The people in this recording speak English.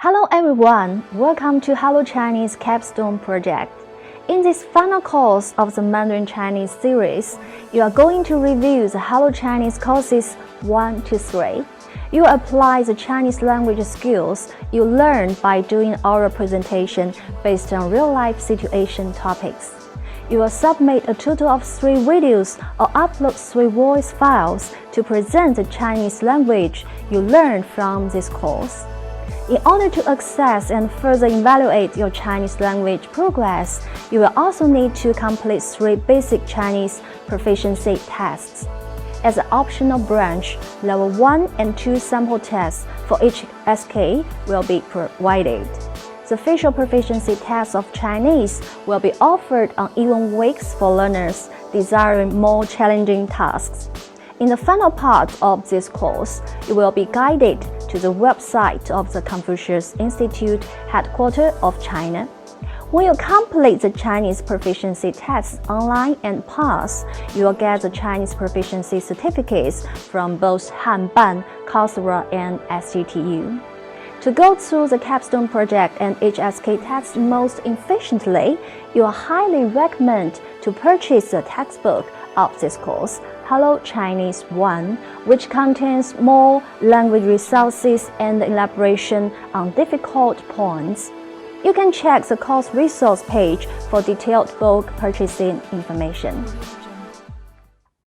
Hello everyone, welcome to Hello Chinese Capstone Project. In this final course of the Mandarin Chinese series, you are going to review the Hello Chinese courses 1 to 3. You will apply the Chinese language skills you learned by doing oral presentation based on real-life situation topics. You will submit a total of 3 videos or upload 3 voice files to present the Chinese language you learned from this course. In order to assess and further evaluate your Chinese language progress, you will also need to complete 3 basic Chinese proficiency tests. As an optional branch, Level 1 and 2 sample tests for each SK will be provided. The facial proficiency test of Chinese will be offered on even weeks for learners desiring more challenging tasks. In the final part of this course, you will be guided to the website of the Confucius Institute headquarters of China. When you complete the Chinese proficiency tests online and pass, you will get the Chinese proficiency certificates from both Hanban, Coursera, and SGTU. To go through the Capstone Project and HSK tests most efficiently, you highly recommend to purchase the textbook of this course, Hello Chinese 1, which contains more language resources and elaboration on difficult points. You can check the course resource page for detailed book purchasing information.